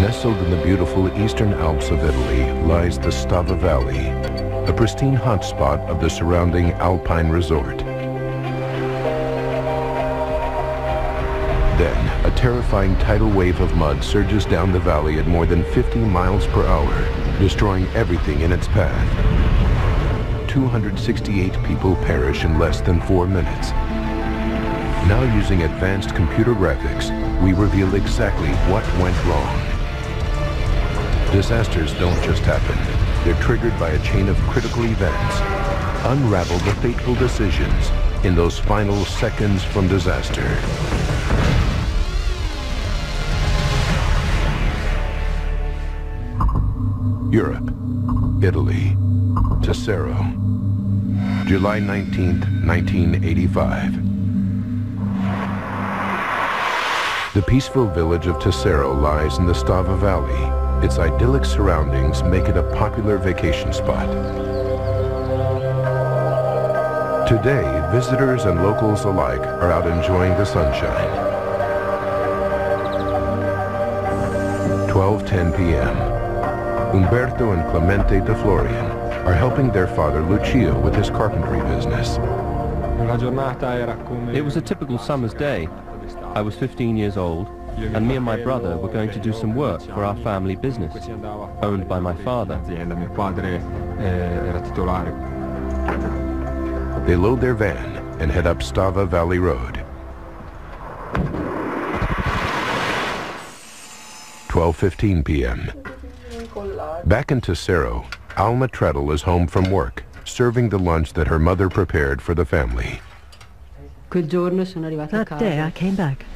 Nestled in the beautiful Eastern Alps of Italy lies the Stava Valley, a pristine hotspot of the surrounding Alpine resort. Then, a terrifying tidal wave of mud surges down the valley at more than 50 miles per hour, destroying everything in its path. 268 people perish in less than 4 minutes. Now, using advanced computer graphics, we reveal exactly what went wrong. Disasters don't just happen. They're triggered by a chain of critical events. Unravel the fateful decisions in those final seconds from disaster. Europe, Italy, Tesero, July 19th, 1985. The peaceful village of Tesero lies in the Stava Valley. Its idyllic surroundings make it a popular vacation spot. Today, visitors and locals alike are out enjoying the sunshine. 12:10 p.m. Umberto and Clemente de Florian are helping their father Lucio with his carpentry business. It was a typical summer's day. I was 15 years old, and me and my brother were going to do some work for our family business, owned by my father. They load their van and head up Stava Valley Road. 12:15 p.m. Back in Tesero, Alma Treadle is home from work, serving the lunch that her mother prepared for the family. That day I came back.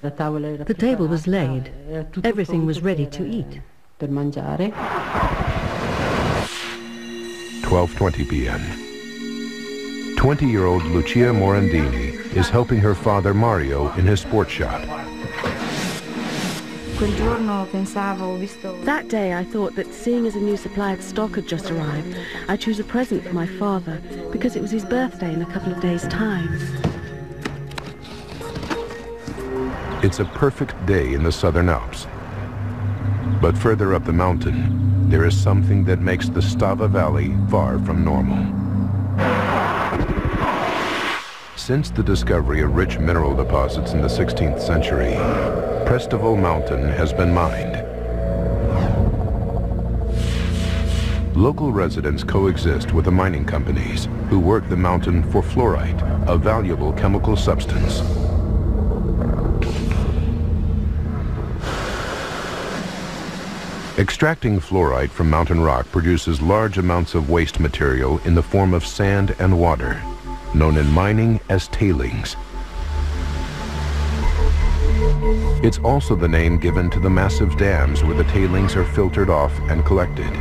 The table was laid. Everything was ready to eat. 12:20 p.m. 20-year-old Lucia Morandini is helping her father Mario in his sports shop. That day I thought that seeing as a new supply of stock had just arrived, I'd choose a present for my father because it was his birthday in a couple of days' time. It's a perfect day in the Southern Alps. But further up the mountain, there is something that makes the Stava Valley far from normal. Since the discovery of rich mineral deposits in the 16th century, Prestival Mountain has been mined. Local residents coexist with the mining companies who work the mountain for fluorite, a valuable chemical substance. Extracting fluorite from mountain rock produces large amounts of waste material in the form of sand and water, known in mining as tailings. It's also the name given to the massive dams where the tailings are filtered off and collected.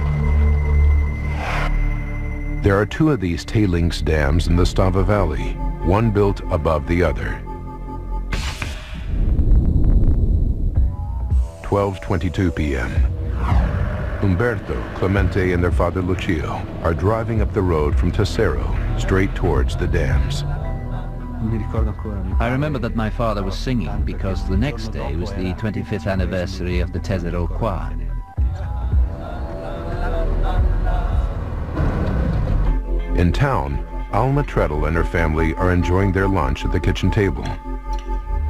There are 2 of these tailings dams in the Stava Valley, one built above the other. 12:22 p.m. Umberto, Clemente, and their father Lucio are driving up the road from Tesero, straight towards the dams. I remember that my father was singing because the next day was the 25th anniversary of the Tesero choir. In town, Alma Treadle and her family are enjoying their lunch at the kitchen table.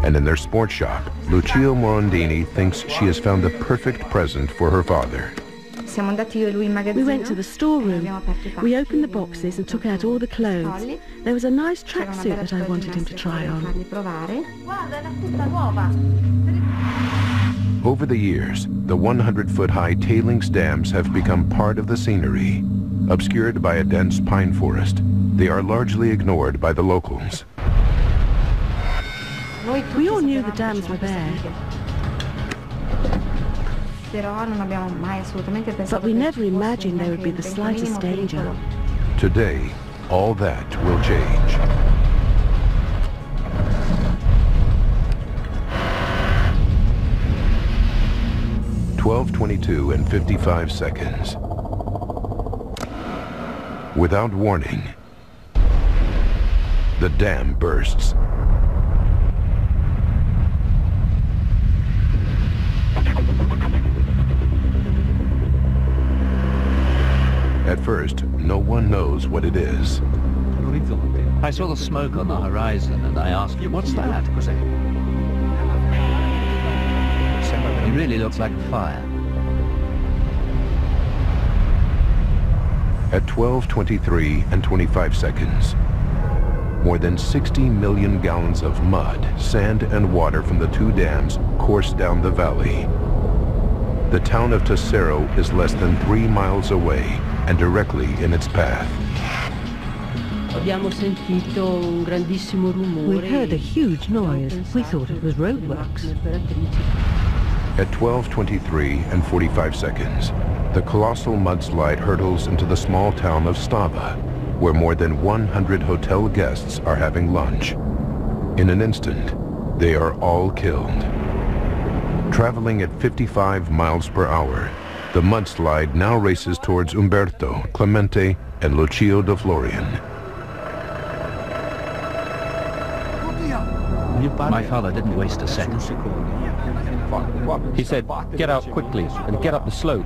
And in their sports shop, Lucia Morandini thinks she has found the perfect present for her father. We went to the storeroom. We opened the boxes and took out all the clothes. There was a nice tracksuit that I wanted him to try on. Over the years, the 100-foot-high tailings dams have become part of the scenery. Obscured by a dense pine forest, they are largely ignored by the locals. We all knew the dams were there, but we never imagined there would be the slightest danger. Today, all that will change. (12:22 and 55 seconds). Without warning, the dam bursts. At first, no one knows what it is. I saw the smoke on the horizon and I asked, what's that? It really looked like a fire. At 12:23 and 25 seconds, more than 60 million gallons of mud, sand, and water from the two dams course down the valley. The town of Tesero is less than 3 miles away and directly in its path. We heard a huge noise. We thought it was roadworks. At 12:23 and 45 seconds, the colossal mudslide hurtles into the small town of Stava, where more than 100 hotel guests are having lunch. In an instant, they are all killed. Traveling at 55 miles per hour, the mudslide now races towards Umberto, Clemente, and Lucio de Florian. My father didn't waste a second. He said, get out quickly and get up the slope.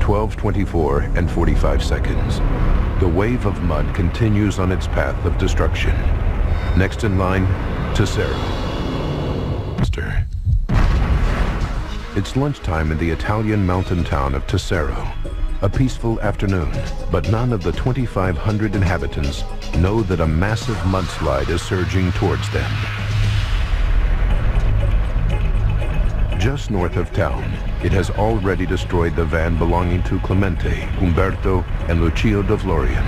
12:24 and 45 seconds. The wave of mud continues on its path of destruction. Next in line, Tesero. It's lunchtime in the Italian mountain town of Tesero. A peaceful afternoon, but none of the 2,500 inhabitants know that a massive mudslide is surging towards them. Just north of town, it has already destroyed the van belonging to Clemente, Umberto, and Lucio de Florian.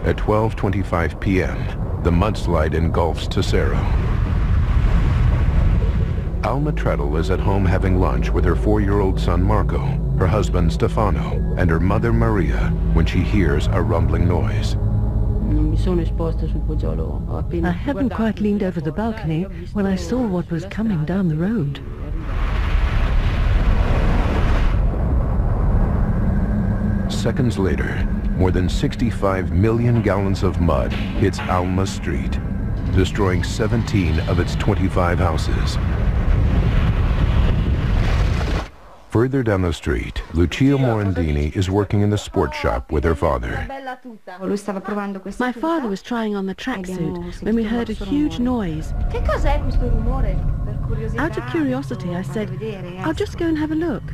At 12:25 p.m., the mudslide engulfs Tesero. Alma Treadle is at home having lunch with her 4-year-old son Marco, her husband Stefano, and her mother Maria when she hears a rumbling noise. I hadn't quite leaned over the balcony when I saw what was coming down the road. Seconds later, more than 65 million gallons of mud hits Alma Street, destroying 17 of its 25 houses. Further down the street, Lucia Morandini is working in the sports shop with her father. My father was trying on the tracksuit when we heard a huge noise. Out of curiosity, I said, I'll just go and have a look.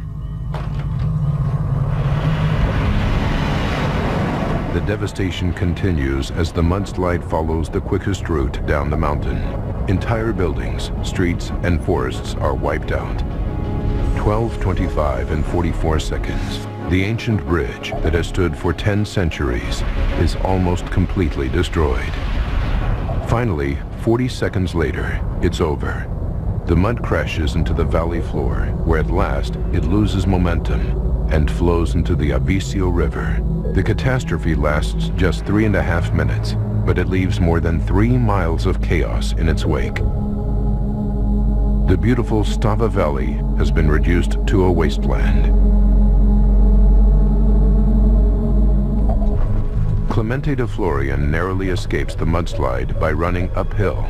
The devastation continues as the mudslide follows the quickest route down the mountain. Entire buildings, streets, and forests are wiped out. 12:25 and 44 seconds. The ancient bridge that has stood for 10 centuries is almost completely destroyed. Finally, 40 seconds later, it's over. The mud crashes into the valley floor, where at last it loses momentum and flows into the Avisio River. The catastrophe lasts just 3.5 minutes, but it leaves more than 3 miles of chaos in its wake. The beautiful Stava Valley has been reduced to a wasteland. Clemente de Florian narrowly escapes the mudslide by running uphill.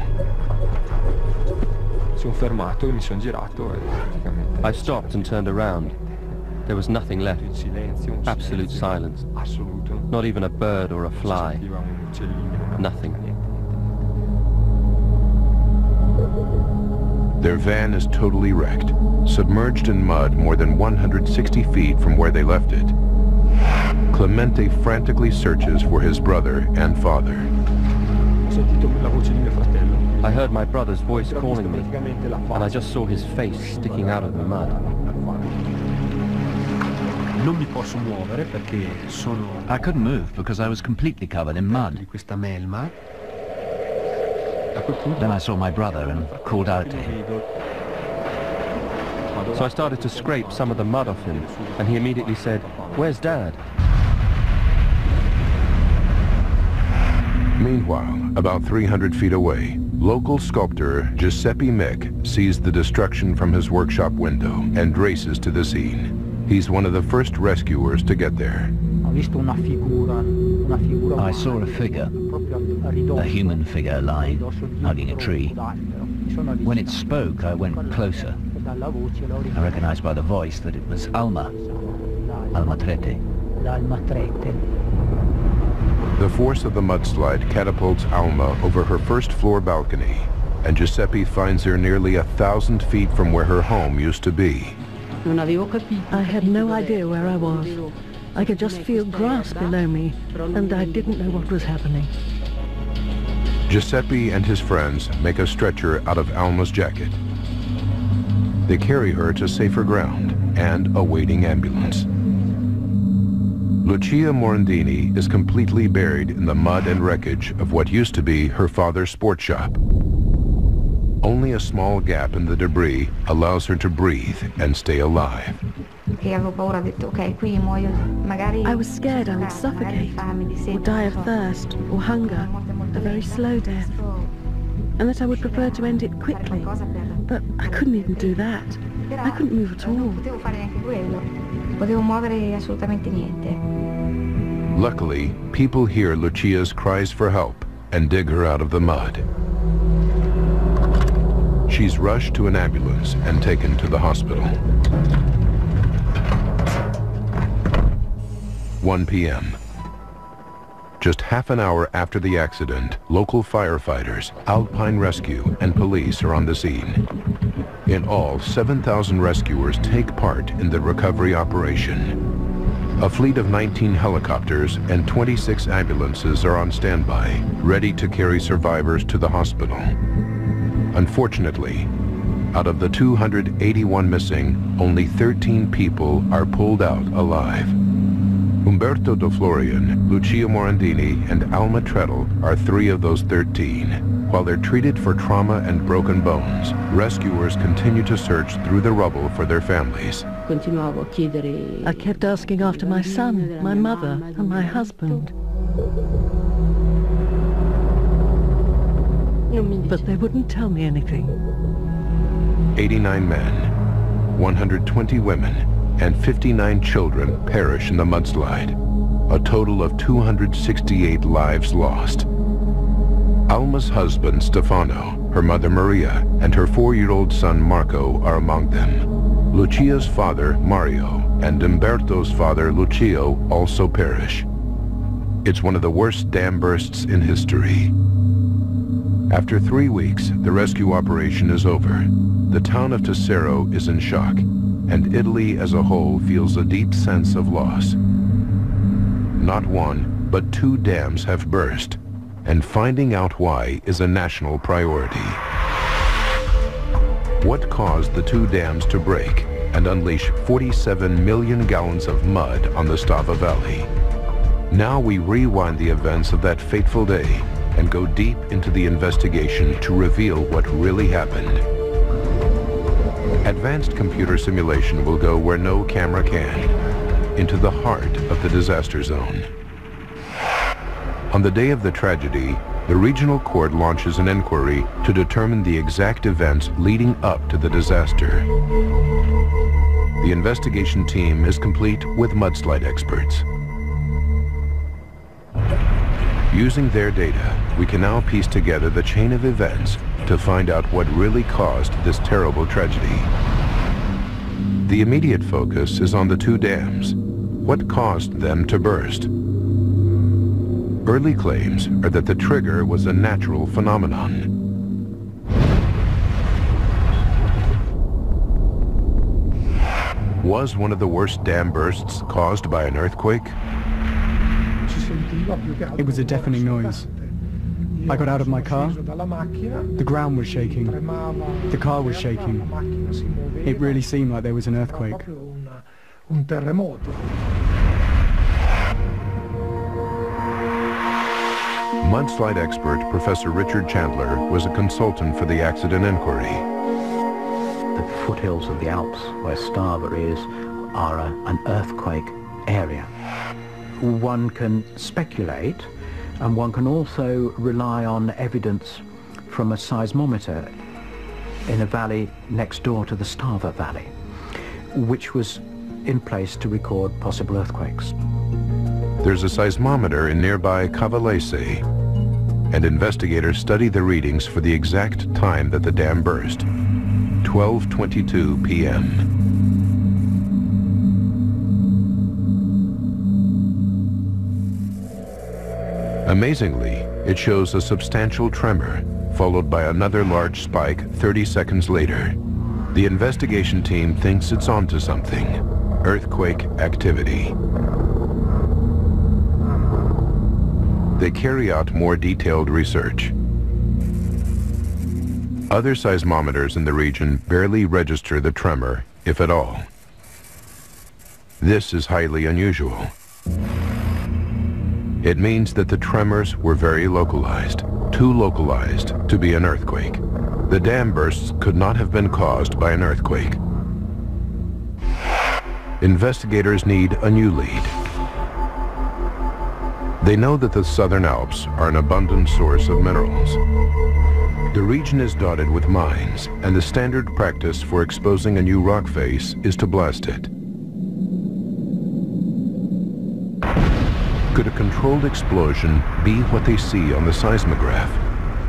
I stopped and turned around. There was nothing left. Absolute silence. Not even a bird or a fly. Nothing. Their van is totally wrecked, submerged in mud more than 160 feet from where they left it. Clemente frantically searches for his brother and father. I heard my brother's voice calling me, and I just saw his face sticking out of the mud. I couldn't move because I was completely covered in mud. Then I saw my brother and called out to him. So I started to scrape some of the mud off him, and he immediately said, "Where's Dad?" Meanwhile, about 300 feet away, local sculptor Giuseppe Mick sees the destruction from his workshop window and races to the scene. He's one of the first rescuers to get there. I saw a figure, a human figure lying, hugging a tree. When it spoke, I went closer. I recognized by the voice that it was Alma. Almatrete. The force of the mudslide catapults Alma over her first floor balcony, and Giuseppe finds her nearly 1,000 feet from where her home used to be. I had no idea where I was. I could just feel grass below me, and I didn't know what was happening. Giuseppe and his friends make a stretcher out of Alma's jacket. They carry her to safer ground and a waiting ambulance. Lucia Morandini is completely buried in the mud and wreckage of what used to be her father's sports shop. Only a small gap in the debris allows her to breathe and stay alive. I was scared I would suffocate, or die of thirst, or hunger, a very slow death, and that I would prefer to end it quickly, but I couldn't even do that. I couldn't move at all. Luckily, people hear Lucia's cries for help and dig her out of the mud. She's rushed to an ambulance and taken to the hospital. 1 p.m. Just half an hour after the accident, local firefighters, Alpine Rescue, and police are on the scene. In all, 7,000 rescuers take part in the recovery operation. A fleet of 19 helicopters and 26 ambulances are on standby, ready to carry survivors to the hospital. Unfortunately, out of the 281 missing, only 13 people are pulled out alive. Umberto De Florian, Lucia Morandini, and Alma Treadle are 3 of those 13. While they're treated for trauma and broken bones, rescuers continue to search through the rubble for their families. I kept asking after my son, my mother, and my husband. But they wouldn't tell me anything. 89 men, 120 women, and 59 children perish in the mudslide. A total of 268 lives lost. Alma's husband, Stefano, her mother, Maria, and her 4-year-old son, Marco, are among them. Lucia's father, Mario, and Umberto's father, Lucio, also perish. It's one of the worst dam bursts in history. After 3 weeks, the rescue operation is over. The town of Tesero is in shock, and Italy as a whole feels a deep sense of loss. Not 1, but 2 dams have burst, and finding out why is a national priority. What caused the 2 dams to break and unleash 47 million gallons of mud on the Stava Valley? Now we rewind the events of that fateful day and go deep into the investigation to reveal what really happened. Advanced computer simulation will go where no camera can, into the heart of the disaster zone. On the day of the tragedy, the regional court launches an inquiry to determine the exact events leading up to the disaster. The investigation team is complete with mudslide experts. Using their data, we can now piece together the chain of events to find out what really caused this terrible tragedy. The immediate focus is on the 2 dams. What caused them to burst? Early claims are that the trigger was a natural phenomenon. Was one of the worst dam bursts caused by an earthquake? It was a deafening noise. I got out of my car. The ground was shaking. The car was shaking. It really seemed like there was an earthquake. Mudslide expert Professor Richard Chandler was a consultant for the accident inquiry. The foothills of the Alps, where Stava is, are an earthquake area. One can speculate, and one can also rely on evidence from a seismometer in a valley next door to the Stava Valley, which was in place to record possible earthquakes. There's a seismometer in nearby Cavallese, and investigators study the readings for the exact time that the dam burst, 12:22 p.m. Amazingly, it shows a substantial tremor, followed by another large spike 30 seconds later. The investigation team thinks it's onto something: earthquake activity. They carry out more detailed research. Other seismometers in the region barely register the tremor, if at all. This is highly unusual. It means that the tremors were very localized, too localized to be an earthquake. The dam bursts could not have been caused by an earthquake. Investigators need a new lead. They know that the Southern Alps are an abundant source of minerals. The region is dotted with mines, and the standard practice for exposing a new rock face is to blast it. Could a controlled explosion be what they see on the seismograph?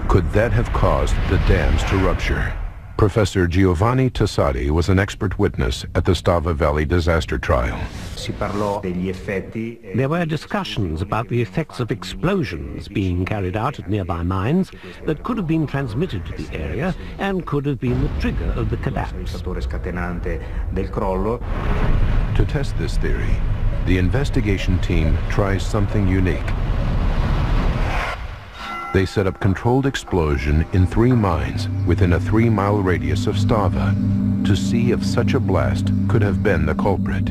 Could that have caused the dams to rupture? Professor Giovanni Tesero was an expert witness at the Stava Valley disaster trial. There were discussions about the effects of explosions being carried out at nearby mines that could have been transmitted to the area and could have been the trigger of the collapse. To test this theory, the investigation team tries something unique. They set up controlled explosion in 3 mines within a 3-mile radius of Stava to see if such a blast could have been the culprit.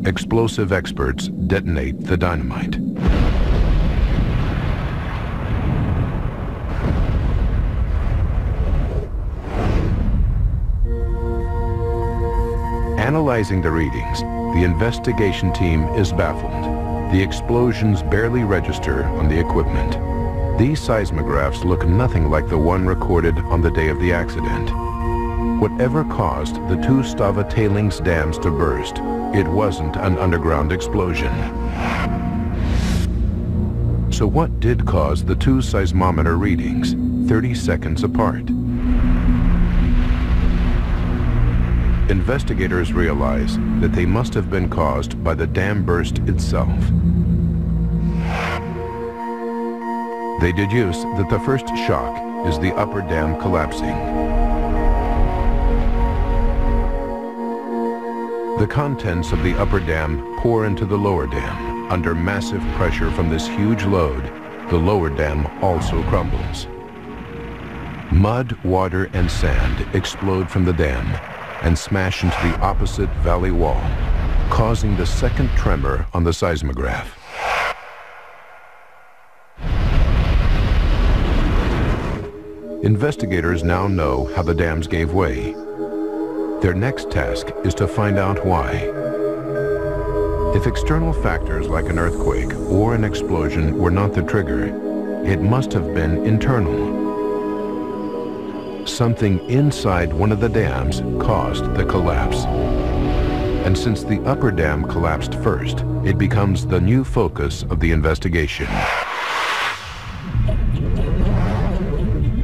Explosive experts detonate the dynamite. Analyzing the readings, the investigation team is baffled. The explosions barely register on the equipment. These seismographs look nothing like the one recorded on the day of the accident. Whatever caused the 2 Stava tailings dams to burst, it wasn't an underground explosion. So what did cause the 2 seismometer readings 30 seconds apart? Investigators realize that they must have been caused by the dam burst itself. They deduce that the first shock is the upper dam collapsing. The contents of the upper dam pour into the lower dam. Under massive pressure from this huge load, the lower dam also crumbles. Mud, water, and sand explode from the dam and smash into the opposite valley wall, causing the second tremor on the seismograph. Investigators now know how the dams gave way. Their next task is to find out why. If external factors like an earthquake or an explosion were not the trigger, it must have been internal. Something inside one of the dams caused the collapse. And since the upper dam collapsed first, it becomes the new focus of the investigation.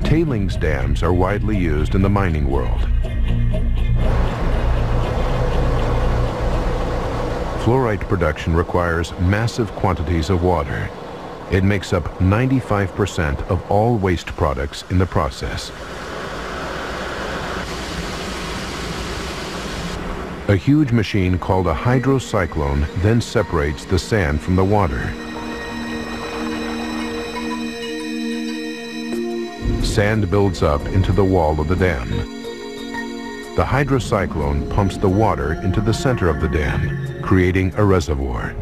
Tailings dams are widely used in the mining world. Fluorite production requires massive quantities of water. It makes up 95% of all waste products in the process. A huge machine called a hydrocyclone then separates the sand from the water. Sand builds up into the wall of the dam. The hydrocyclone pumps the water into the center of the dam, creating a reservoir.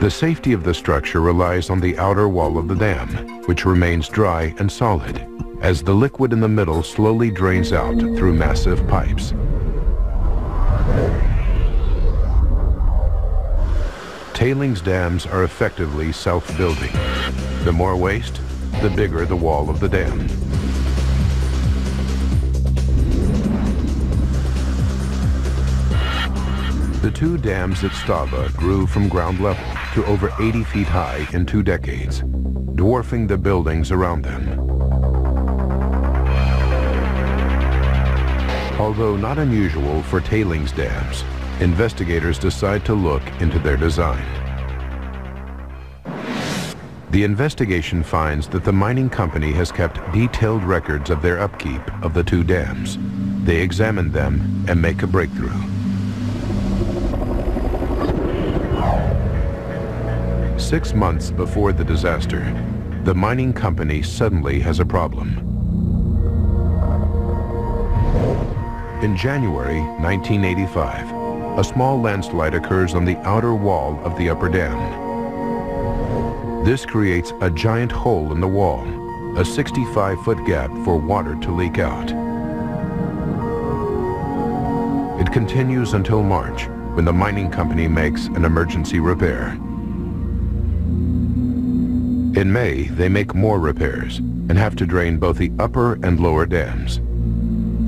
The safety of the structure relies on the outer wall of the dam, which remains dry and solid, as the liquid in the middle slowly drains out through massive pipes. Tailings dams are effectively self-building. The more waste, the bigger the wall of the dam. The 2 dams at Stava grew from ground level to over 80 feet high in 2 decades, dwarfing the buildings around them. Although not unusual for tailings dams, investigators decide to look into their design. The investigation finds that the mining company has kept detailed records of their upkeep of the two dams. They examine them and make a breakthrough. Six months before the disaster, the mining company suddenly has a problem. In January 1985, a small landslide occurs on the outer wall of the upper dam. This creates a giant hole in the wall, a 65-foot gap for water to leak out. It continues until March, when the mining company makes an emergency repair. In May, they make more repairs and have to drain both the upper and lower dams.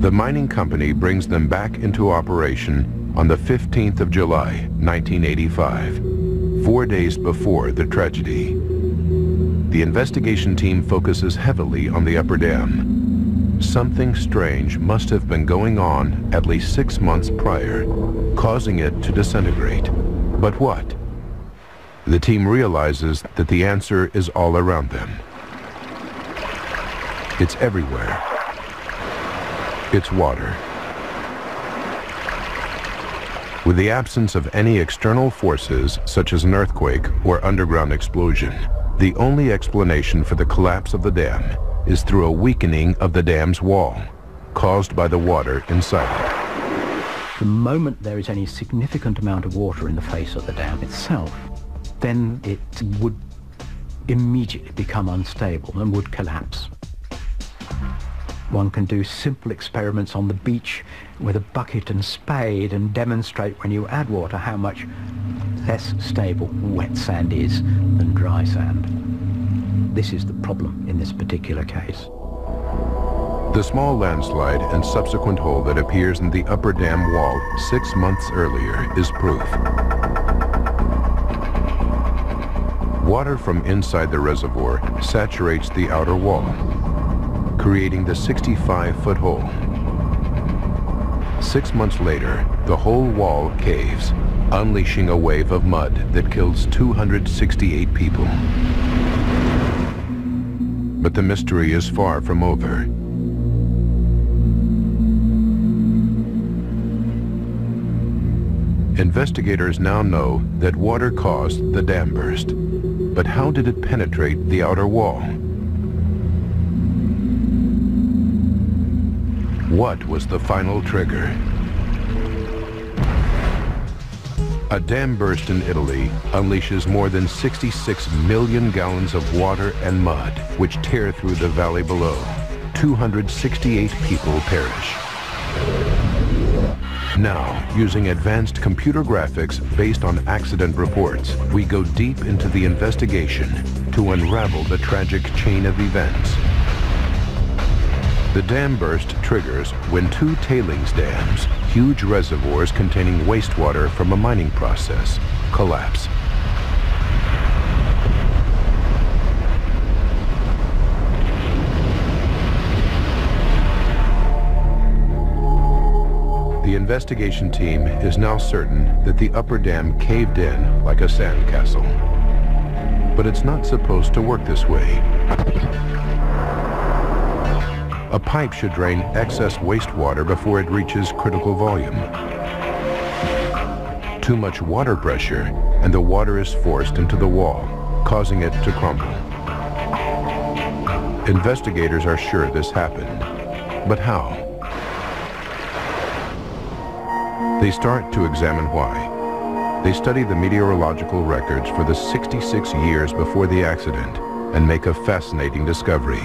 The mining company brings them back into operation on the 15th of July, 1985, 4 days before the tragedy. The investigation team focuses heavily on the upper dam. Something strange must have been going on at least 6 months prior, causing it to disintegrate. But what? The team realizes that the answer is all around them. It's everywhere. It's water. With the absence of any external forces, such as an earthquake or underground explosion, the only explanation for the collapse of the dam is through a weakening of the dam's wall, caused by the water inside it. The moment there is any significant amount of water in the face of the dam itself, then it would immediately become unstable and would collapse. One can do simple experiments on the beach with a bucket and spade and demonstrate when you add water how much less stable wet sand is than dry sand. This is the problem in this particular case. The small landslide and subsequent hole that appears in the upper dam wall 6 months earlier is proof. Water from inside the reservoir saturates the outer wall, creating the 65-foot hole. 6 months later, the whole wall caves, unleashing a wave of mud that kills 268 people. But the mystery is far from over. Investigators now know that water caused the dam burst. But how did it penetrate the outer wall? What was the final trigger? A dam burst in Italy unleashes more than 66 million gallons of water and mud, which tear through the valley below. 268 people perish. Now, using advanced computer graphics based on accident reports, we go deep into the investigation to unravel the tragic chain of events. The dam burst triggers when two tailings dams, huge reservoirs containing wastewater from a mining process, collapse. The investigation team is now certain that the upper dam caved in like a sandcastle. But it's not supposed to work this way. A pipe should drain excess wastewater before it reaches critical volume. Too much water pressure, and the water is forced into the wall, causing it to crumble. Investigators are sure this happened, but how? They start to examine why. They study the meteorological records for the 66 years before the accident and make a fascinating discovery.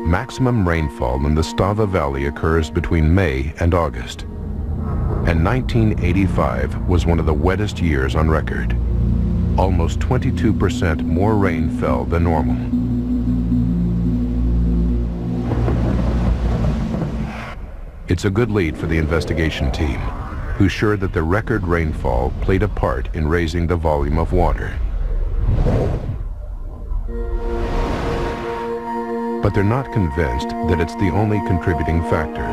Maximum rainfall in the Stava Valley occurs between May and August. And 1985 was one of the wettest years on record. Almost 22% more rain fell than normal. It's a good lead for the investigation team, who's sure that the record rainfall played a part in raising the volume of water. But they're not convinced that it's the only contributing factor.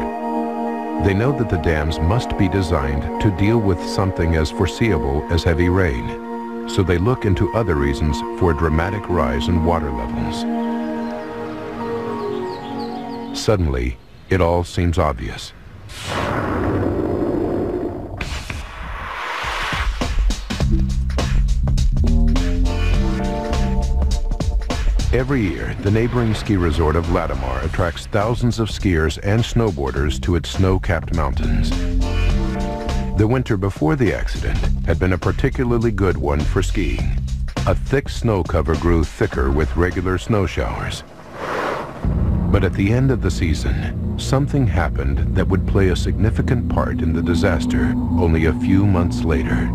They know that the dams must be designed to deal with something as foreseeable as heavy rain, so they look into other reasons for a dramatic rise in water levels. Suddenly, it all seems obvious. Every year, the neighboring ski resort of Latimar attracts thousands of skiers and snowboarders to its snow-capped mountains. The winter before the accident had been a particularly good one for skiing. A thick snow cover grew thicker with regular snow showers. But at the end of the season, something happened that would play a significant part in the disaster only a few months later.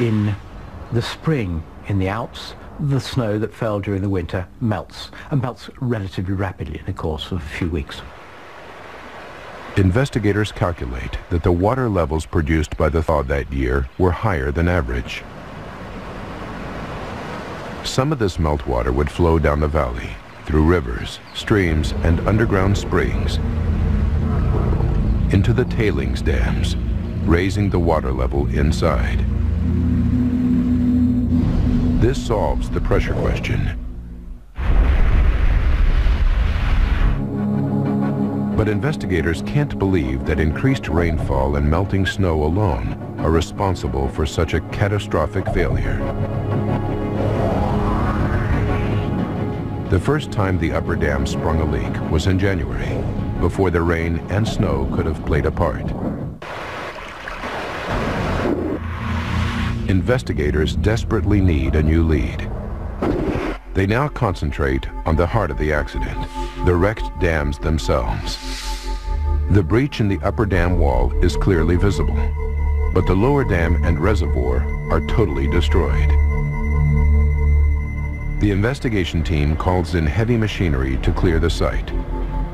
In the spring in the Alps, the snow that fell during the winter melts, and melts relatively rapidly in the course of a few weeks. Investigators calculate that the water levels produced by the thaw that year were higher than average. Some of this meltwater would flow down the valley, through rivers, streams, and underground springs, into the tailings dams, raising the water level inside. This solves the pressure question. But investigators can't believe that increased rainfall and melting snow alone are responsible for such a catastrophic failure. The first time the upper dam sprung a leak was in January, before the rain and snow could have played a part. Investigators desperately need a new lead. They now concentrate on the heart of the accident, the wrecked dams themselves. The breach in the upper dam wall is clearly visible, but the lower dam and reservoir are totally destroyed. The investigation team calls in heavy machinery to clear the site,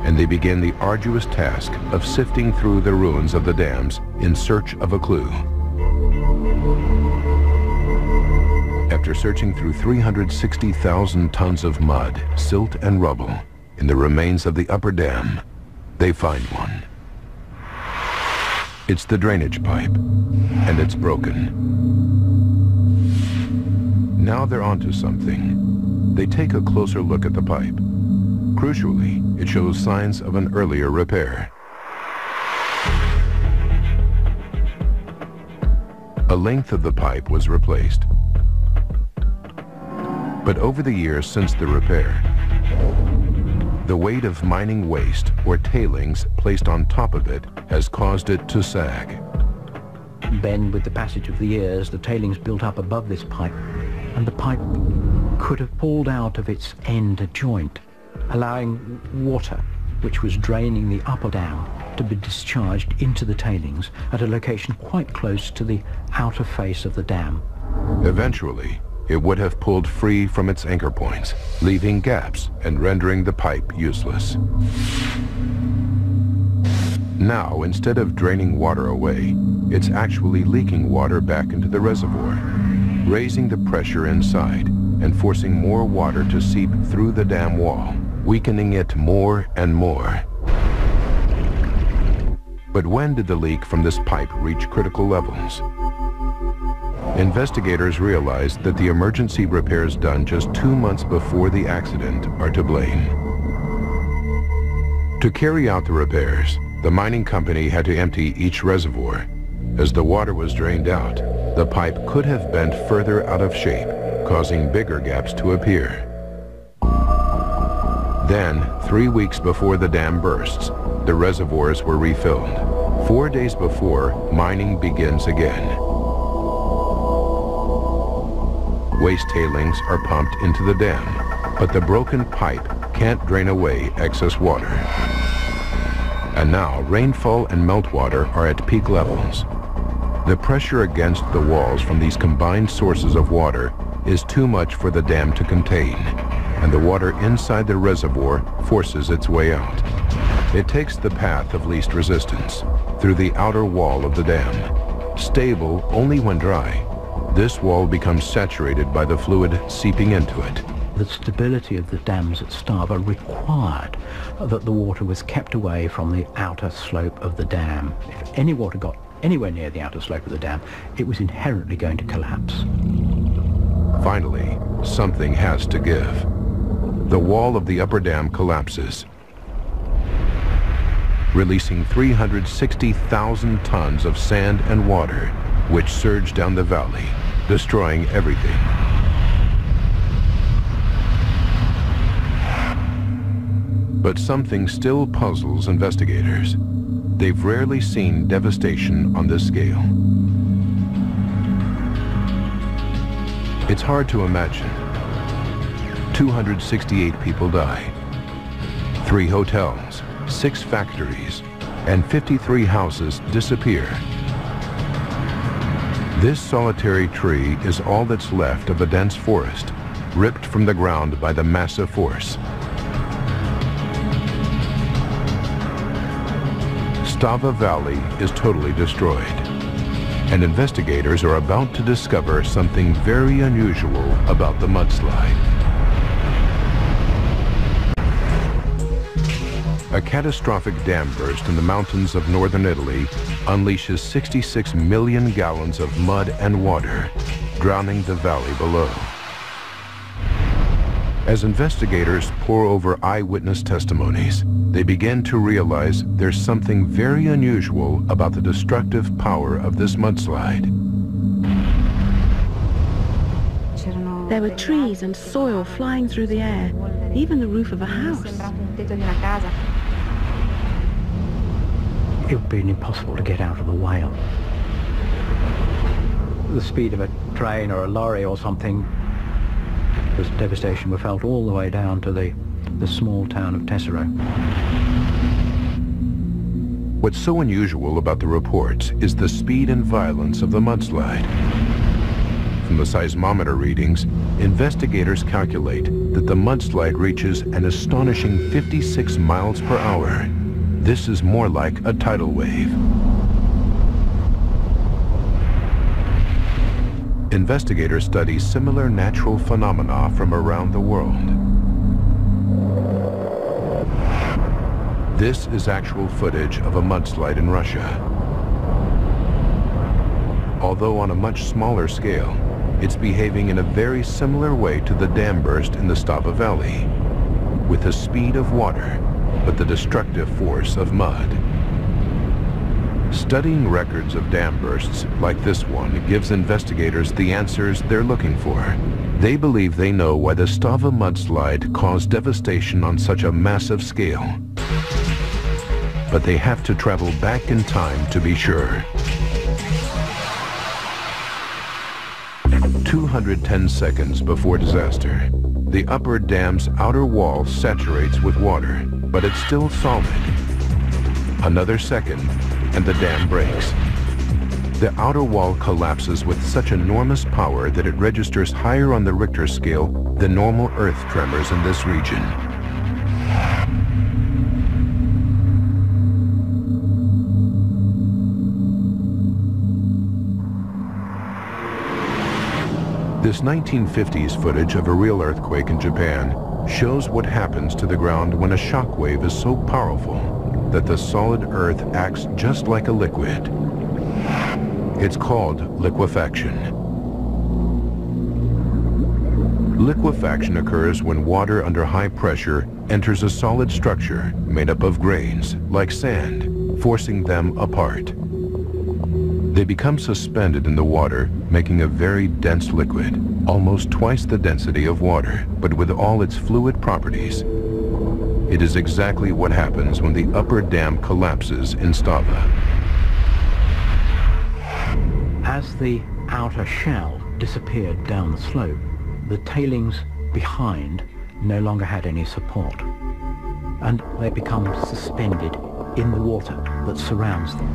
and they begin the arduous task of sifting through the ruins of the dams in search of a clue. After searching through 360,000 tons of mud, silt, and rubble in the remains of the upper dam, they find one. It's the drainage pipe, and it's broken. Now they're onto something. They take a closer look at the pipe. Crucially, it shows signs of an earlier repair. A length of the pipe was replaced. But over the years since the repair, the weight of mining waste or tailings placed on top of it has caused it to sag. Then, with the passage of the years, the tailings built up above this pipe, and the pipe could have pulled out of its end joint, allowing water, which was draining the upper dam, to be discharged into the tailings at a location quite close to the outer face of the dam. Eventually, it would have pulled free from its anchor points, leaving gaps and rendering the pipe useless. Now, instead of draining water away, it's actually leaking water back into the reservoir, raising the pressure inside and forcing more water to seep through the dam wall, weakening it more and more. But when did the leak from this pipe reach critical levels? Investigators realized that the emergency repairs done just 2 months before the accident are to blame. To carry out the repairs, the mining company had to empty each reservoir. As the water was drained out, the pipe could have bent further out of shape, causing bigger gaps to appear. Then, 3 weeks before the dam bursts, the reservoirs were refilled. 4 days before, mining begins again. Waste tailings are pumped into the dam, but the broken pipe can't drain away excess water. And now rainfall and meltwater are at peak levels. The pressure against the walls from these combined sources of water is too much for the dam to contain, and the water inside the reservoir forces its way out. It takes the path of least resistance, through the outer wall of the dam. Stable only when dry, this wall becomes saturated by the fluid seeping into it, The stability of the dams at Stava required that the water was kept away from the outer slope of the dam. If any water got anywhere near the outer slope of the dam, it was inherently going to collapse. Finally, something has to give. The wall of the upper dam collapses, releasing 360,000 tons of sand and water, which surge down the valley, destroying everything. But something still puzzles investigators. They've rarely seen devastation on this scale. It's hard to imagine. 268 people die. 3 hotels, 6 factories, and 53 houses disappear. This solitary tree is all that's left of a dense forest, ripped from the ground by the massive force. Stava Valley is totally destroyed, and investigators are about to discover something very unusual about the mudslide. A catastrophic dam burst in the mountains of northern Italy unleashes 66 million gallons of mud and water, drowning the valley below. As investigators pore over eyewitness testimonies, they begin to realize there's something very unusual about the destructive power of this mudslide. There were trees and soil flying through the air, even the roof of a house. It would be impossible to get out of the whale. The speed of a train or a lorry or something, the devastation were felt all the way down to the small town of Tesero. What's so unusual about the reports is the speed and violence of the mudslide. From the seismometer readings, investigators calculate that the mudslide reaches an astonishing 56 miles per hour. This is more like a tidal wave. Investigators study similar natural phenomena from around the world. This is actual footage of a mudslide in Russia. Although on a much smaller scale, it's behaving in a very similar way to the dam burst in the Stava Valley, with the speed of water, but the destructive force of mud. Studying records of dam bursts like this one gives investigators the answers they're looking for. They believe they know why the Stava mudslide caused devastation on such a massive scale. But they have to travel back in time to be sure. 210 seconds before disaster, the upper dam's outer wall saturates with water, but it's still solid. Another second, and the dam breaks. The outer wall collapses with such enormous power that it registers higher on the Richter scale than normal earth tremors in this region. This 1950s footage of a real earthquake in Japan shows what happens to the ground when a shock wave is so powerful that the solid earth acts just like a liquid. It's called liquefaction. Liquefaction occurs when water under high pressure enters a solid structure made up of grains, like sand, forcing them apart. They become suspended in the water, making a very dense liquid, almost twice the density of water, but with all its fluid properties. It is exactly what happens when the upper dam collapses in Stava. As the outer shell disappeared down the slope, the tailings behind no longer had any support, and they become suspended in the water that surrounds them.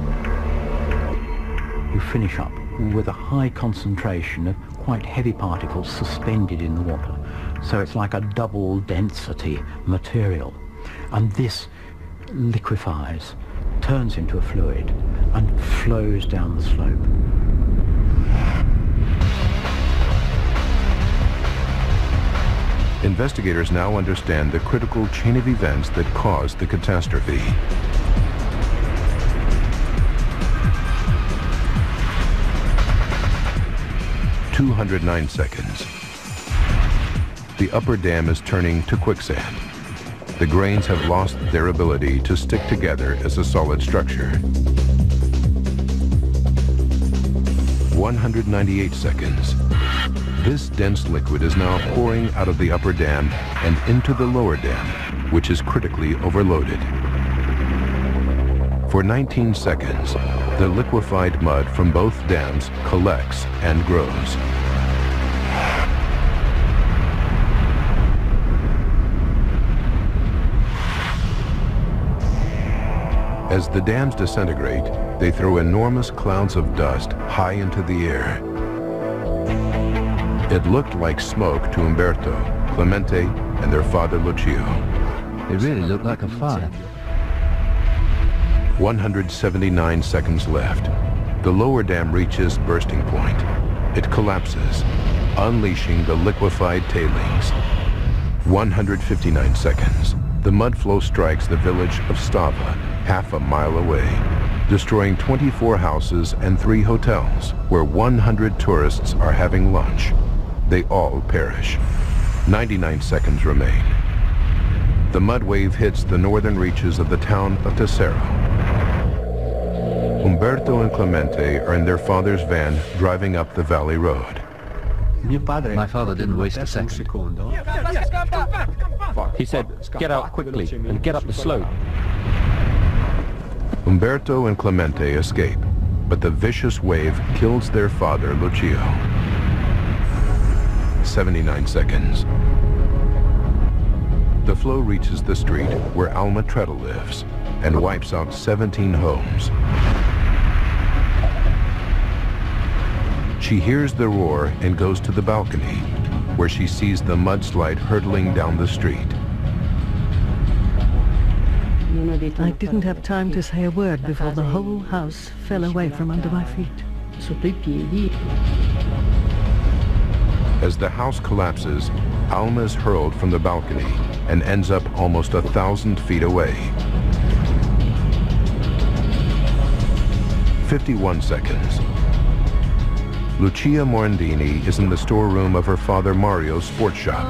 You finish up with a high concentration of quite heavy particles suspended in the water. So it's like a double density material. And this liquefies, turns into a fluid, and flows down the slope. Investigators now understand the critical chain of events that caused the catastrophe. "209 seconds. The upper dam is turning to quicksand. The grains have lost their ability to stick together as a solid structure. 198 seconds. This dense liquid is now pouring out of the upper dam and into the lower dam, which is critically overloaded. For 19 seconds, the liquefied mud from both dams collects and grows. As the dams disintegrate, they throw enormous clouds of dust high into the air. It looked like smoke to Umberto, Clemente, and their father Lucio. It really looked like a fire. 179 seconds left. The lower dam reaches bursting point. It collapses, unleashing the liquefied tailings. 159 seconds. The mud flow strikes the village of Stava, half a mile away, destroying 24 houses and 3 hotels, where 100 tourists are having lunch. They all perish. 99 seconds remain. The mud wave hits the northern reaches of the town of Tesero. Umberto and Clemente are in their father's van driving up the valley road. My father didn't waste a second. He said, "Get out quickly and get up the slope." Umberto and Clemente escape, but the vicious wave kills their father, Lucio. 79 seconds. The flow reaches the street where Alma Treadle lives and wipes out 17 homes. She hears the roar and goes to the balcony, where she sees the mudslide hurtling down the street. I didn't have time to say a word before the whole house fell away from under my feet. As the house collapses, Alma is hurled from the balcony and ends up almost 1,000 feet away. 51 seconds. Lucia Morandini is in the storeroom of her father Mario's sports shop.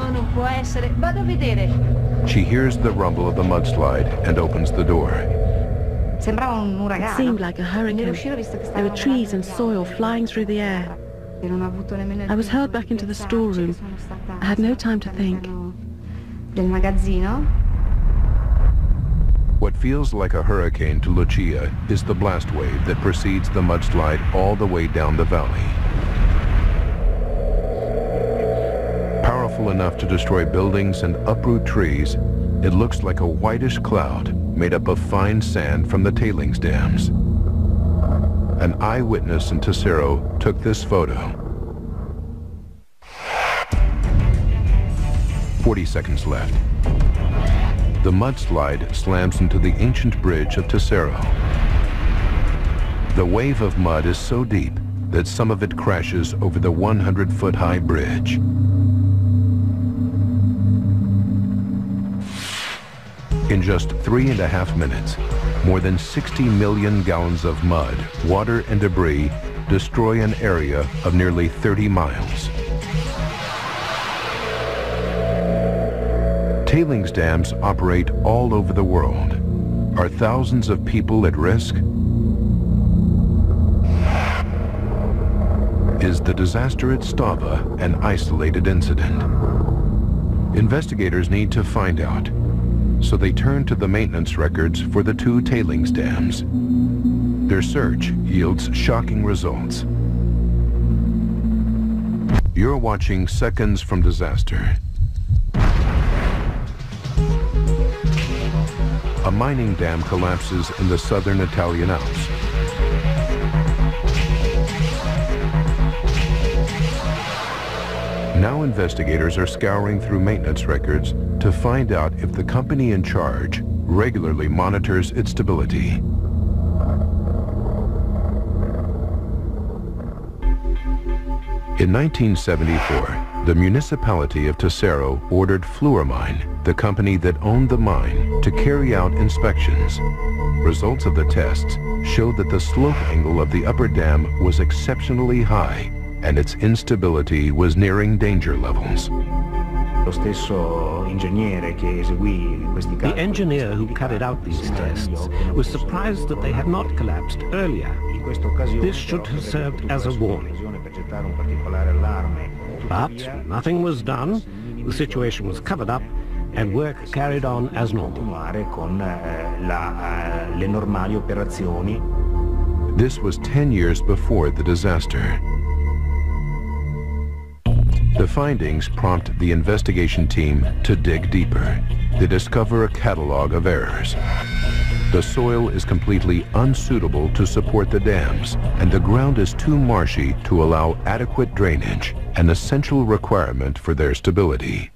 She hears the rumble of the mudslide and opens the door. It seemed like a hurricane. There were trees and soil flying through the air. I was hurled back into the storeroom. I had no time to think. What feels like a hurricane to Lucia is the blast wave that precedes the mudslide all the way down the valley. Powerful enough to destroy buildings and uproot trees, it looks like a whitish cloud made up of fine sand from the tailings dams. An eyewitness in Tesero took this photo. 40 seconds left. The mudslide slams into the ancient bridge of Tesero. The wave of mud is so deep that some of it crashes over the 100-foot-high bridge. In just 3.5 minutes, more than 60 million gallons of mud, water, and debris destroy an area of nearly 30 miles. Tailings dams operate all over the world. Are thousands of people at risk? Is the disaster at Stava an isolated incident? Investigators need to find out, so they turn to the maintenance records for the 2 tailings dams. Their search yields shocking results. You're watching Seconds from Disaster. A mining dam collapses in the southern Italian Alps. Now investigators are scouring through maintenance records to find out if the company in charge regularly monitors its stability. In 1974, the municipality of Tesero ordered Fluormine, the company that owned the mine, to carry out inspections. Results of the tests showed that the slope angle of the upper dam was exceptionally high and its instability was nearing danger levels. The engineer who carried out these tests was surprised that they had not collapsed earlier. This should have served as a warning. But nothing was done, the situation was covered up, and work carried on as normal. This was 10 years before the disaster. The findings prompt the investigation team to dig deeper. They discover a catalog of errors. The soil is completely unsuitable to support the dams, and the ground is too marshy to allow adequate drainage, an essential requirement for their stability.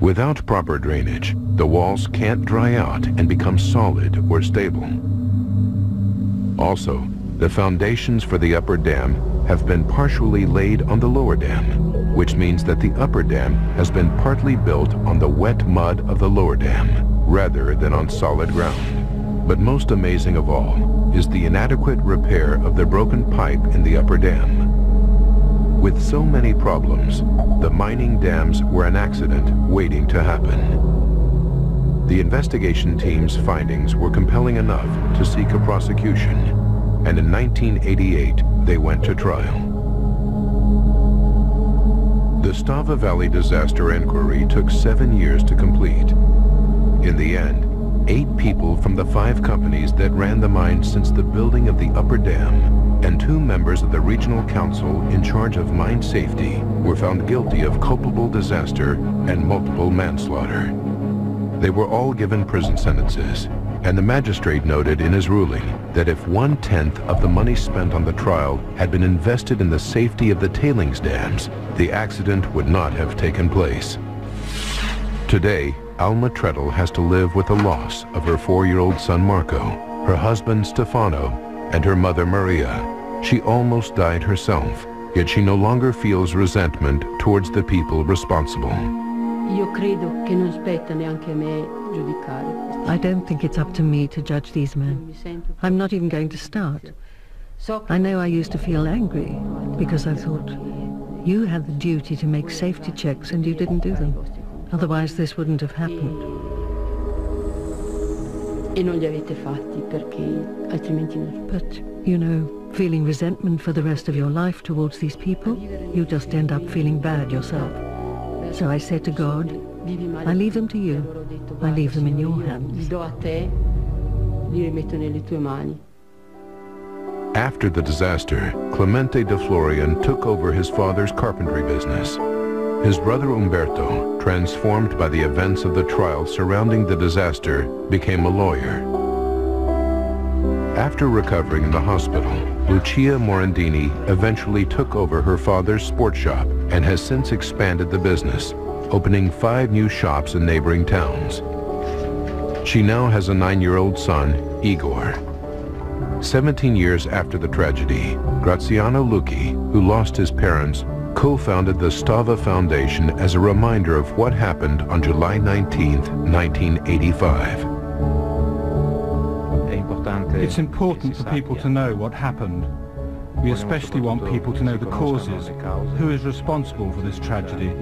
Without proper drainage, the walls can't dry out and become solid or stable. Also, the foundations for the upper dam have been partially laid on the lower dam, which means that the upper dam has been partly built on the wet mud of the lower dam, rather than on solid ground. But most amazing of all is the inadequate repair of the broken pipe in the upper dam. With so many problems, the mining dams were an accident waiting to happen. The investigation team's findings were compelling enough to seek a prosecution, and in 1988, they went to trial. The Stava Valley disaster inquiry took 7 years to complete. In the end, 8 people from the 5 companies that ran the mine since the building of the upper dam and 2 members of the regional council in charge of mine safety were found guilty of culpable disaster and multiple manslaughter. They were all given prison sentences, and the magistrate noted in his ruling that if 1/10 of the money spent on the trial had been invested in the safety of the tailings dams, the accident would not have taken place. Today, Alma Treadle has to live with the loss of her 4-year-old son Marco, her husband Stefano, and her mother Maria. She almost died herself, yet she no longer feels resentment towards the people responsible. I don't think it's up to me to judge these men. I'm not even going to start. I know I used to feel angry because I thought, you had the duty to make safety checks and you didn't do them. Otherwise this wouldn't have happened. But, you know, feeling resentment for the rest of your life towards these people, you just end up feeling bad yourself. So I said to God, I leave them to you. I leave them in your hands. After the disaster, Clemente de Florian took over his father's carpentry business. His brother Umberto, transformed by the events of the trial surrounding the disaster, became a lawyer. After recovering in the hospital, Lucia Morandini eventually took over her father's sports shop and has since expanded the business, opening 5 new shops in neighboring towns. She now has a 9-year-old son, Igor. 17 years after the tragedy, Graziano Lucchi, who lost his parents, co-founded the Stava Foundation as a reminder of what happened on July 19, 1985. It's important for people to know what happened. We especially want people to know the causes, who is responsible for this tragedy,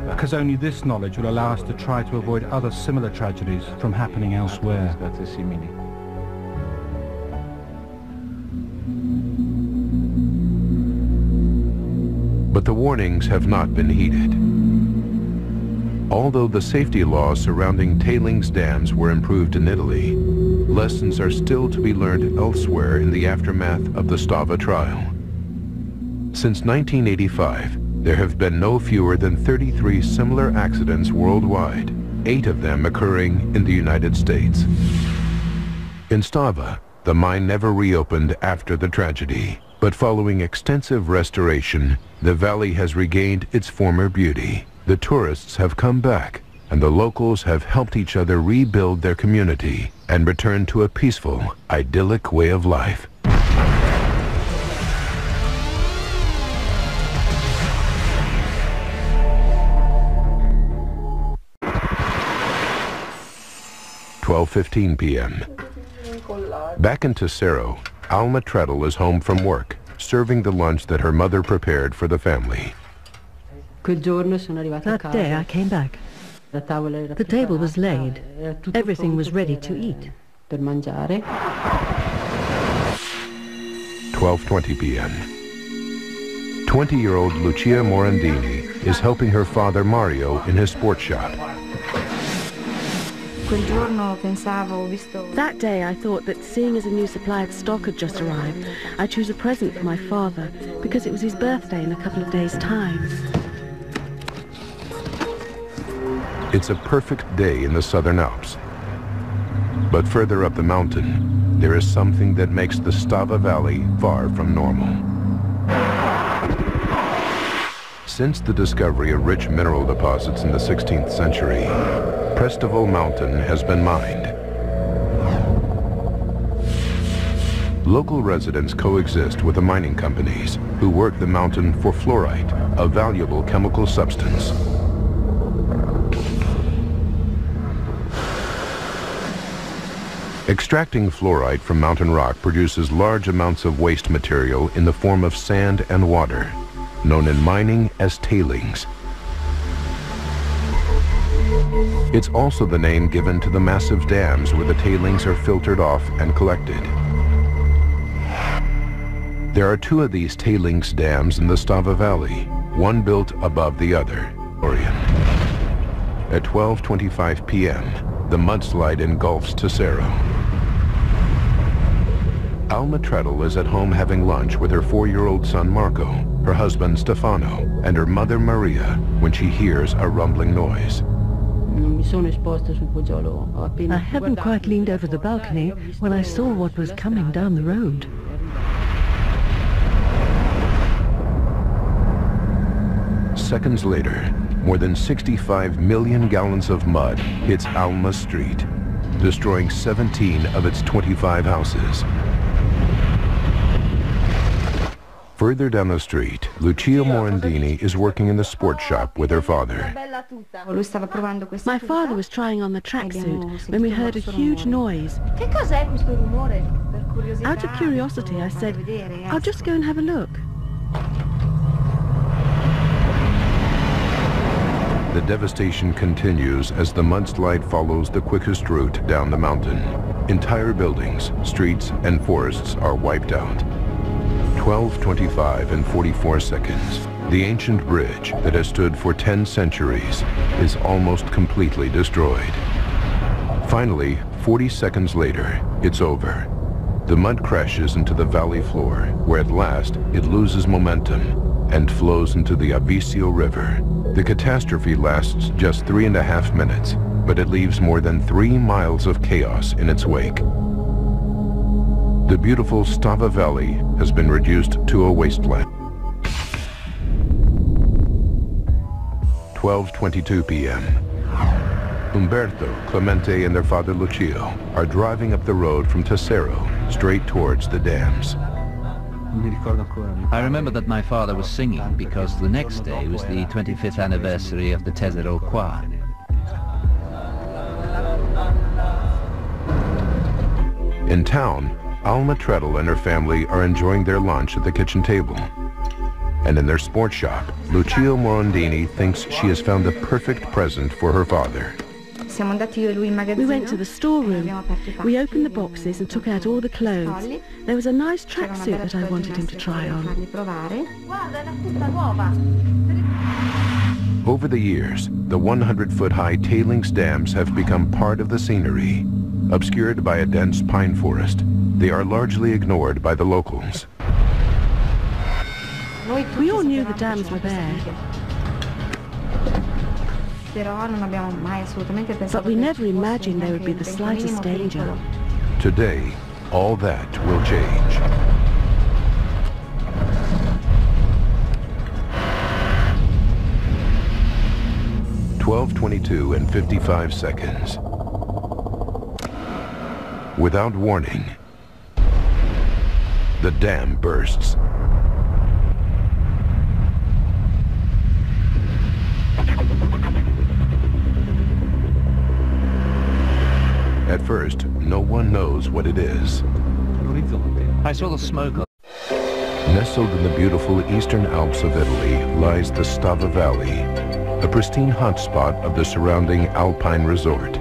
because only this knowledge will allow us to try to avoid other similar tragedies from happening elsewhere. But the warnings have not been heeded. Although the safety laws surrounding tailings dams were improved in Italy, lessons are still to be learned elsewhere in the aftermath of the Stava trial. Since 1985, there have been no fewer than 33 similar accidents worldwide, 8 of them occurring in the United States. In Stava, the mine never reopened after the tragedy, but following extensive restoration, the valley has regained its former beauty. The tourists have come back, and the locals have helped each other rebuild their community and return to a peaceful, idyllic way of life. 12:15 p.m. Back in Tesero, Alma Treadle is home from work, serving the lunch that her mother prepared for the family. That day I came back. The table was laid. Everything was ready to eat. 12:20 p.m. 20-year-old Lucia Morandini is helping her father Mario in his sports shop. That day I thought that seeing as a new supply of stock had just arrived, I'd choose a present for my father because it was his birthday in a couple of days' time. It's a perfect day in the Southern Alps. But further up the mountain, there is something that makes the Stava Valley far from normal. Since the discovery of rich mineral deposits in the 16th century, Prestival Mountain has been mined. Local residents coexist with the mining companies who work the mountain for fluorite, a valuable chemical substance. Extracting fluorite from mountain rock produces large amounts of waste material in the form of sand and water, known in mining as tailings. It's also the name given to the massive dams where the tailings are filtered off and collected. There are two of these tailings dams in the Stava Valley, one built above the other. At 12:25 p.m., the mudslide engulfs Tesero. Alma Treadle is at home having lunch with her 4-year-old son Marco, her husband Stefano, and her mother Maria when she hears a rumbling noise. I hadn't quite leaned over the balcony when I saw what was coming down the road. Seconds later, more than 65 million gallons of mud hits Alma Street, destroying 17 of its 25 houses. Further down the street, Lucia Morandini is working in the sports shop with her father. My father was trying on the tracksuit when we heard a huge noise. Out of curiosity, I said, "I'll just go and have a look." The devastation continues as the mudslide follows the quickest route down the mountain. Entire buildings, streets, and forests are wiped out. 12:25 and 44 seconds. The ancient bridge that has stood for 10 centuries is almost completely destroyed. Finally, 40 seconds later, it's over. The mud crashes into the valley floor, where at last it loses momentum and flows into the Avisio River. The catastrophe lasts just 3.5 minutes, but it leaves more than 3 miles of chaos in its wake. The beautiful Stava Valley has been reduced to a wasteland. 12:22 p.m. Umberto, Clemente, and their father Lucio are driving up the road from Tesero straight towards the dams. I remember that my father was singing because the next day was the 25th anniversary of the Tesero choir. In town, Alma Treadle and her family are enjoying their lunch at the kitchen table. And in their sports shop, Lucia Morandini thinks she has found the perfect present for her father. We went to the storeroom. We opened the boxes and took out all the clothes. There was a nice tracksuit that I wanted him to try on. Over the years, the 100-foot-high tailings dams have become part of the scenery. Obscured by a dense pine forest, they are largely ignored by the locals. We all knew the dams were there, but we never imagined there would be the slightest danger. Today, all that will change. (12:22 and 55 seconds). Without warning, the dam bursts. At At first, no one knows what it is. I saw the smoke. Nestled in the beautiful Eastern Alps of Italy lies the Stava Valley, a pristine hotspot of the surrounding Alpine resort.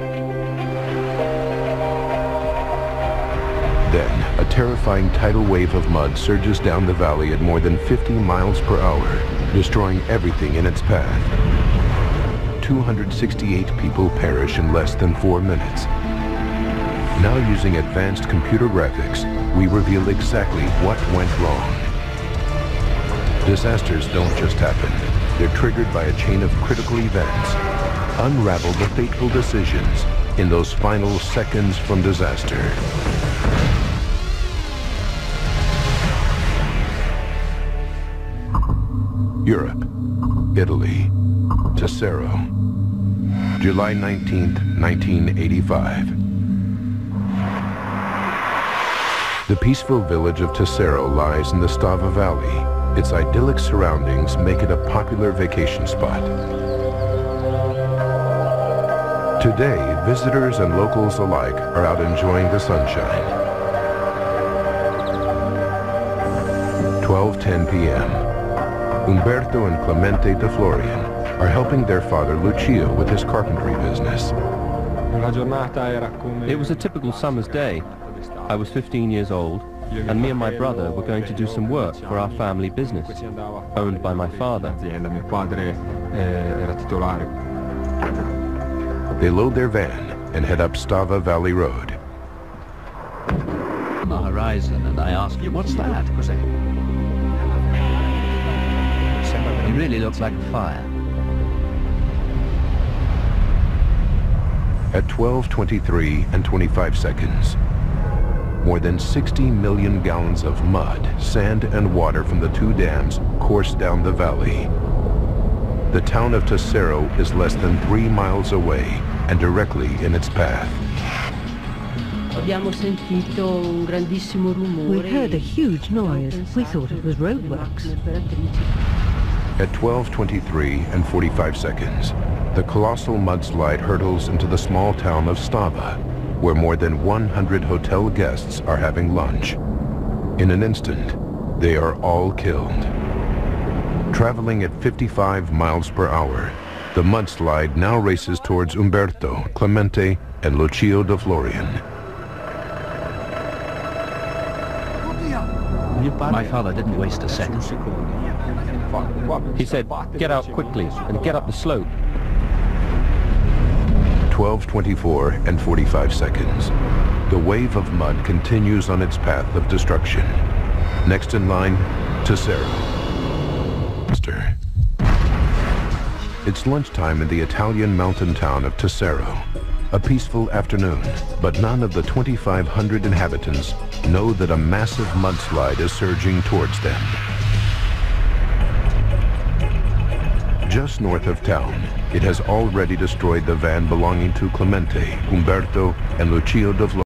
Then, a terrifying tidal wave of mud surges down the valley at more than 50 miles per hour, destroying everything in its path. 268 people perish in less than 4 minutes. Now, using advanced computer graphics, we reveal exactly what went wrong. Disasters don't just happen. They're triggered by a chain of critical events. Unravel the fateful decisions in those final seconds from disaster. Europe, Italy, Tesero, July 19th, 1985. The peaceful village of Tesero lies in the Stava Valley. Its idyllic surroundings make it a popular vacation spot. Today, visitors and locals alike are out enjoying the sunshine. 12:10 p.m. Umberto and Clemente de Florian are helping their father Lucio with his carpentry business. It was a typical summer's day. I was 15 years old, and me and my brother were going to do some work for our family business, owned by my father. They load their van and head up Stava Valley Road. On the horizon, and I asked him, "What's that?" It really looks like a fire. At 12:23 and 25 seconds, more than 60 million gallons of mud, sand, and water from the two dams course down the valley. The town of Tesero is less than 3 miles away and directly in its path. We heard a huge noise. We thought it was roadworks. At 12:23 and 45 seconds, the colossal mudslide hurtles into the small town of Stava, where more than 100 hotel guests are having lunch. In an instant, they are all killed. Traveling at 55 miles per hour, the mudslide now races towards Umberto, Clemente, and Lucio de Florian. My father didn't waste a second. He said, "Get out quickly and get up the slope." 12:24 and 45 seconds. The wave of mud continues on its path of destruction. Next in line, Tesero. It's lunchtime in the Italian mountain town of Tesero. A peaceful afternoon, but none of the 2,500 inhabitants know that a massive mudslide is surging towards them. Just north of town, it has already destroyed the van belonging to Clemente, Umberto, and Lucio de Florian.